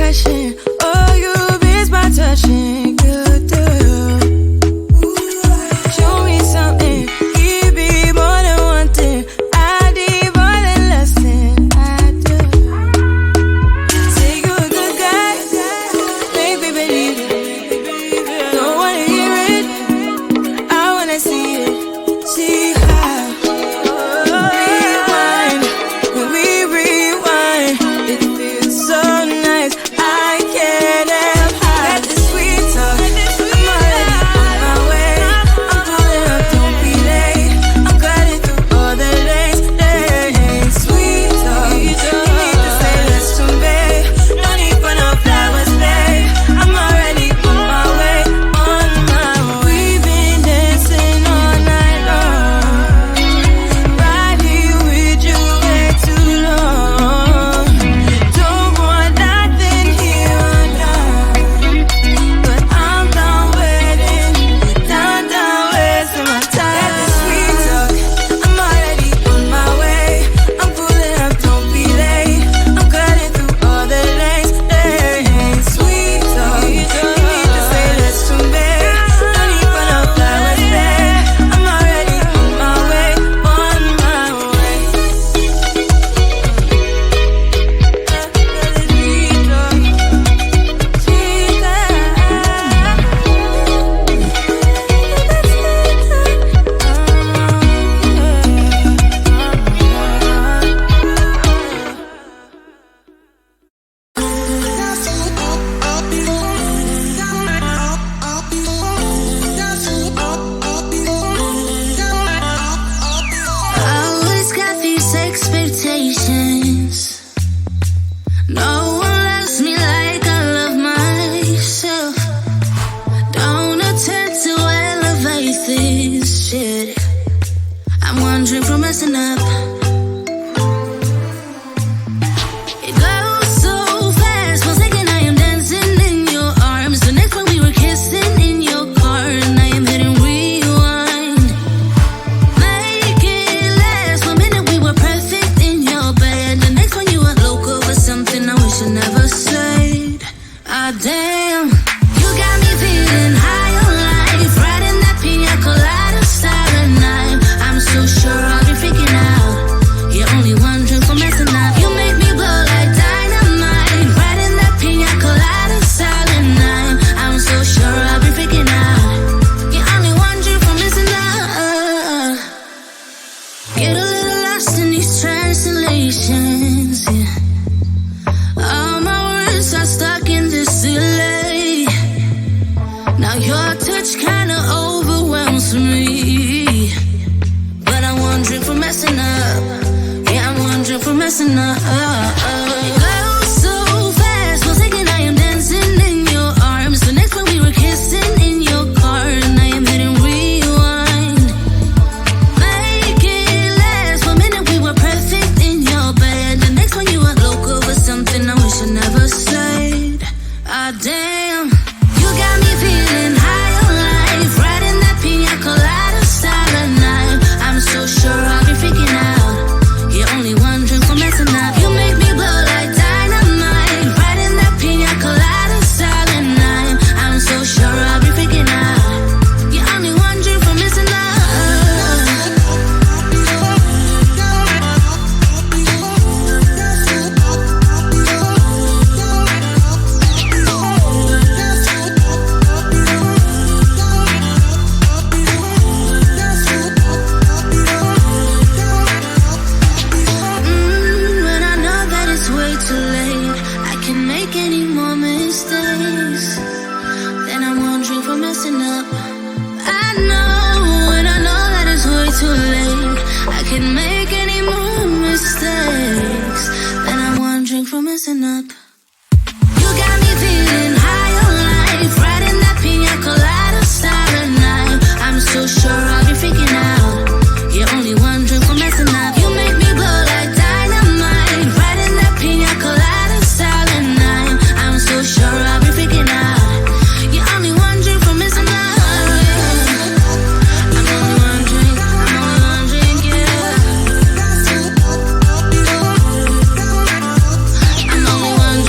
passion. Oh, you miss my touching. You do. Show me something. Give me more than one thing. I need more than less than I do. Say you a good guy. Make me believe it. Don't wanna hear it. I wanna see it. See how. Rewind. When we rewind, it feels so nice. I can't help hide the sweet talk. I'm already on my way. I'm pulling up, don't be late. I'm cutting through all the lanes. Sweet talk. You need to say less to me. No need for no flowers, babe. I'm already on my way. On my way. We've been dancing all night long. Right here with you way too long. Don't want nothing here or now. But I'm done waiting. Done wasting my time. Got the sweet talk. I'm already on my way. I'm pulling up, don't be late. I'm cutting through all the lanes. Sweet talk. You need to say less to me. No need for no flowers, babe. I'm already on my way. On my way. I always got these expectations. No one loves me like I love myself. Don't attempt to elevate this shit. I'm wondering from messing up. It goes so fast, was thinking I am dancing in your arms. The next one we were kissing in your car, and I am hitting rewind. Make it last 1 minute, we were perfect in your bed. The next one you were local with something I wish I never said. Ah damn, you got me feeling high on life, riding that pina colada silent night. I'm so sure I'll be freaking out. You're only wondering for messing up. You make me blow like dynamite, riding that pina colada silent night. I'm so sure I'll be freaking out. You're only wondering for messing up. Get a little lost in these translations, yeah. All my words are stuck in this delay. Now your touch kinda overwhelms me, but I'm wondering for messing up. Yeah, I'm wondering for messing up. It goes so fast, was thinking I am dancing in your arms. The next one we were kissing in your car, and I am hitting rewind. Make it last 1 minute, we were perfect in your bed. The next one you were local with something I wish I never said. Ah damn, you got me feeling high on life, riding that pina colada silent night. I'm so sure I'll be freaking out. You're only wondering for messing up. You make me blow like dynamite, riding that pina colada silent night. I'm so sure I'll be freaking out. You're only wondering for messing up. When I know that it's way too late, I can make any more mistakes. Then I'm wondering for messing up. I know when I know that it's way too late, I can make any more mistakes. Then I'm wondering for messing up. You got me feeling high on life, riding that pina colada silent night. I'm so sure I'll be freaking out. You're only wondering for messing up. You make me blow like dynamite, riding that pina colada silent night. I'm so sure I'll be freaking out. You're only wondering for messing up. I'm only wondering, yeah. I'm only wondering.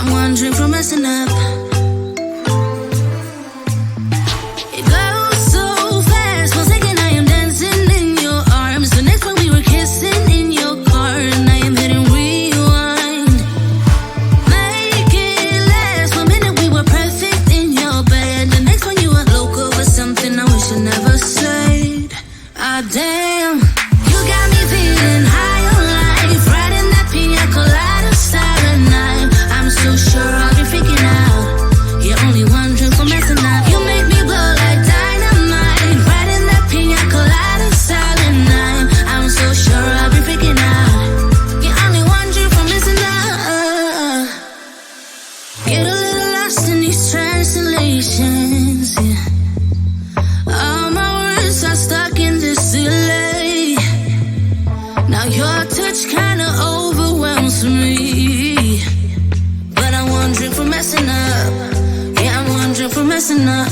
I'm one drink from messing up. It goes so fast, for a second I am dancing in your arms. The next one we were kissing in your car, and I am hitting rewind. Make it last, for a minute we were perfect in your bed. The next one you were local for something I wish I never said. Ah damn, you got me feeling high on life, riding that pina colada silent night. I'm so sure I'll be freaking out. You're only one drink for messing up. You make me blow like dynamite, riding that pina colada silent night. I'm so sure I'll be freaking out. You're only one drink for messing up. Get a little lost in these translations, yeah. All my words are stuck in this delay. Now your touch kinda overwhelms me, but I'm one drink from messing up. Yeah, I'm one drink from messing up.